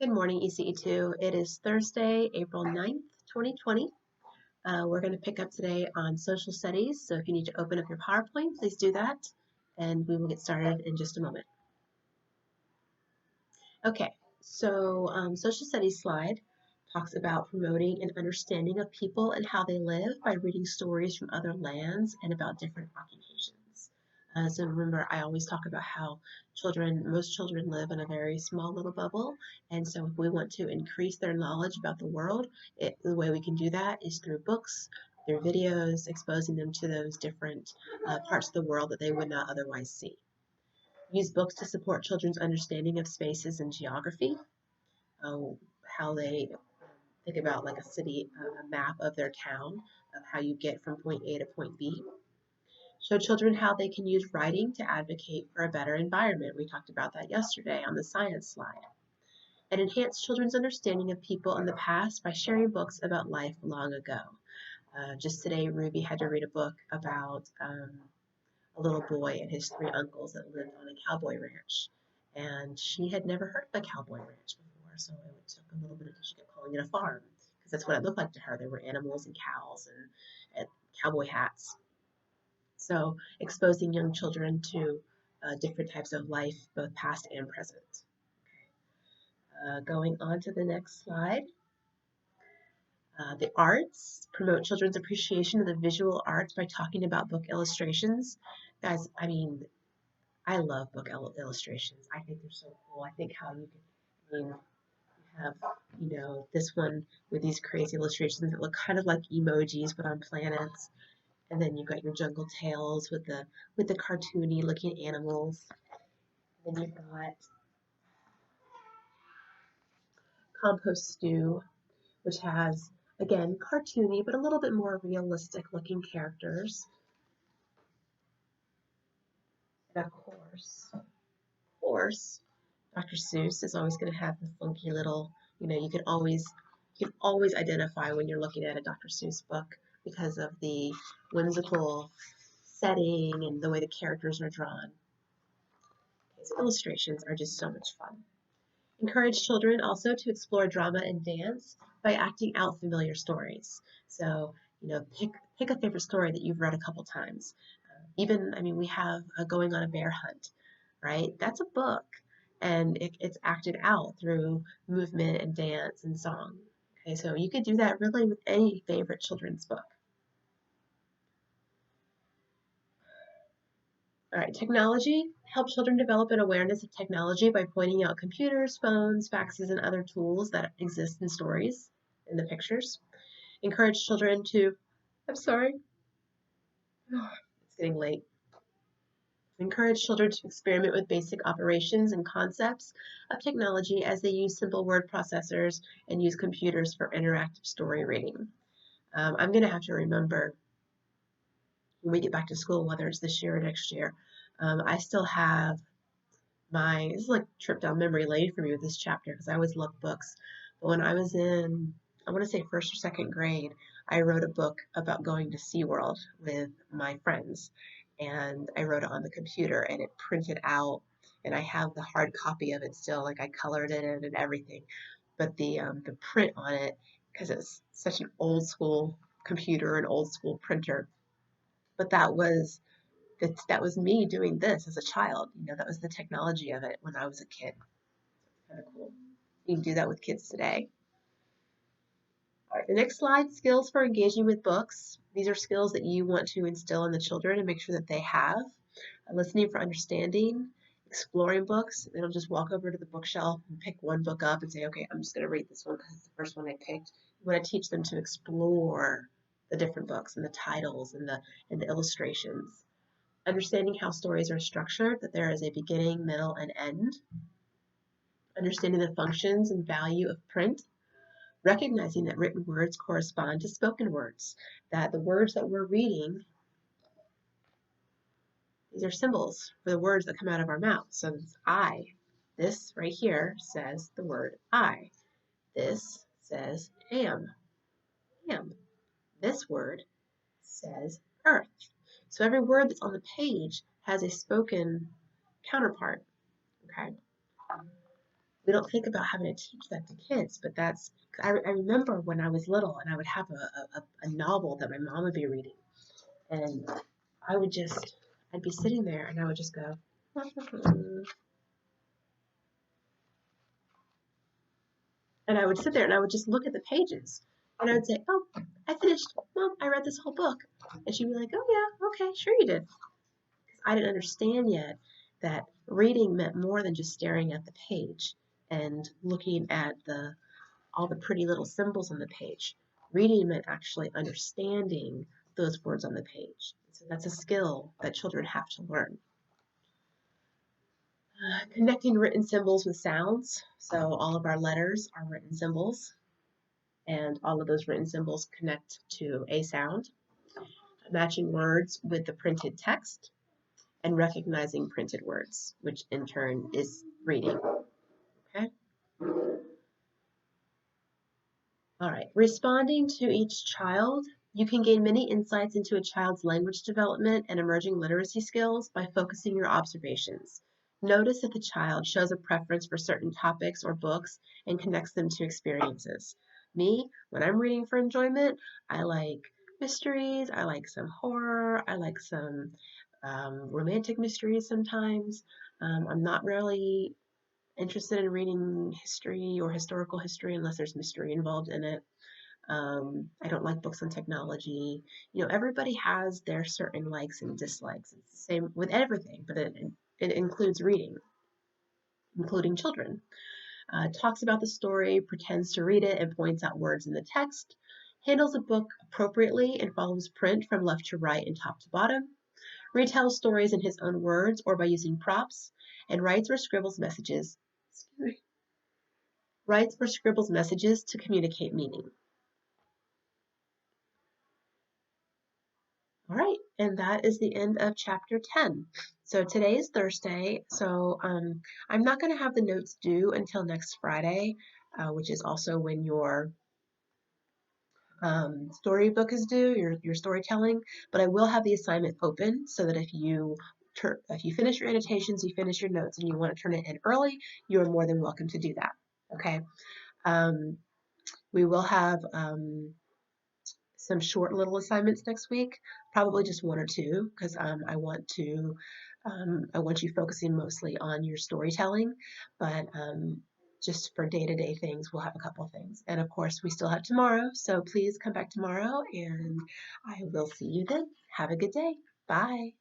Good morning, ECE2. It is Thursday, April 9th, 2020. We're going to pick up today on social studies. So if you need to open up your PowerPoint, please do that, and we will get started in just a moment. Okay, so social studies slide talks about promoting an understanding of people and how they live by reading stories from other lands and about different occupations. So remember, I always talk about how most children live in a very small little bubble, and so if we want to increase their knowledge about the world, the way we can do that is through books, through videos, exposing them to those different parts of the world that they would not otherwise see. Use books to support children's understanding of spaces and geography, how they think about like a city, a map of their town, of how you get from point A to point B. Show children how they can use writing to advocate for a better environment. We talked about that yesterday on the science slide. And enhance children's understanding of people in the past by sharing books about life long ago. Just today, Ruby had to read a book about a little boy and his three uncles that lived on a cowboy ranch. And she had never heard of a cowboy ranch before, so it took a little bit of, she kept calling it a farm, because that's what it looked like to her. There were animals and cows and cowboy hats. So exposing young children to different types of life, both past and present. Going on to the next slide. The arts, promote children's appreciation of the visual arts by talking about book illustrations. Guys, I mean, I love book illustrations. I think they're so cool. I think how you can, you have, this one with these crazy illustrations that look kind of like emojis, but on planets. And then you've got your jungle tales with the cartoony looking animals. And then you've got compost stew, which has, again, cartoony, but a little bit more realistic looking characters. And of course, Dr. Seuss is always going to have the funky little, you can always identify when you're looking at a Dr. Seuss book because of the whimsical setting and the way the characters are drawn. His illustrations are just so much fun. Encourage children also to explore drama and dance by acting out familiar stories. So, pick a favorite story that you've read a couple times. We have Going on a Bear Hunt, right? That's a book, and it's acted out through movement and dance and song. Okay, so you could do that really with any favorite children's book. All right, technology. Help children develop an awareness of technology by pointing out computers, phones, faxes, and other tools that exist in stories in the pictures. Encourage children to, I'm sorry, it's getting late. Encourage children to experiment with basic operations and concepts of technology as they use simple word processors and use computers for interactive story reading. I'm going to have to remember when we get back to school, whether it's this year or next year, I still have this is like a trip down memory lane for me with this chapter because I always loved books. But when I was in, I want to say first or second grade, I wrote a book about going to SeaWorld with my friends. And I wrote it on the computer and it printed out. And I have the hard copy of it still, like I colored it in and everything. But the print on it, because it's such an old school computer, an old school printer, but that was me doing this as a child. That was the technology of it when I was a kid. Kind of cool. You can do that with kids today. All right, the next slide, skills for engaging with books. These are skills that you want to instill in the children and make sure that they have. Listening for understanding, exploring books. They don't just walk over to the bookshelf and pick one book up and say, okay, I'm just going to read this one because it's the first one I picked. You want to teach them to explore the different books and the titles and the illustrations. Understanding how stories are structured, that there is a beginning, middle, and end. Understanding the functions and value of print. Recognizing that written words correspond to spoken words, that the words that we're reading, these are symbols for the words that come out of our mouth. So it's I. This right here says the word I. This says am. This word says earth. So every word that's on the page has a spoken counterpart. Okay. We don't think about having to teach that to kids, but I remember when I was little and I would have a novel that my mom would be reading, and I would just, I'd be sitting there and I would just go, and I would sit there and I would just look at the pages and I would say, "Oh, I finished. Mom, I read this whole book." And she'd be like, "Oh, yeah, okay, sure you did." Because I didn't understand yet that reading meant more than just staring at the page and looking at all the pretty little symbols on the page. Reading meant actually understanding those words on the page. So that's a skill that children have to learn. Connecting written symbols with sounds. So all of our letters are written symbols, and all of those written symbols connect to a sound. Matching words with the printed text, and recognizing printed words, which in turn is reading. Okay. All right. Responding to each child. You can gain many insights into a child's language development and emerging literacy skills by focusing your observations. Notice if the child shows a preference for certain topics or books and connects them to experiences. Me, when I'm reading for enjoyment, I like mysteries, I like some horror, I like some romantic mysteries sometimes. I'm not really interested in reading history or historical history unless there's mystery involved in it. I don't like books on technology. Everybody has their certain likes and dislikes. It's the same with everything, but it includes reading, including children. Talks about the story, pretends to read it, and points out words in the text. Handles a book appropriately and follows print from left to right and top to bottom. Retells stories in his own words or by using props, and writes or scribbles messages to communicate meaning. All right, and that is the end of chapter 10. So today is Thursday, so I'm not going to have the notes due until next Friday, which is also when your storybook is due, your storytelling, but I will have the assignment open so that if you finish your annotations, you finish your notes, and you want to turn it in early, you are more than welcome to do that. Okay. We will have some short little assignments next week, probably just one or two, because I want you focusing mostly on your storytelling, but just for day-to-day things, we'll have a couple things. And of course, we still have tomorrow, so please come back tomorrow, and I will see you then. Have a good day. Bye.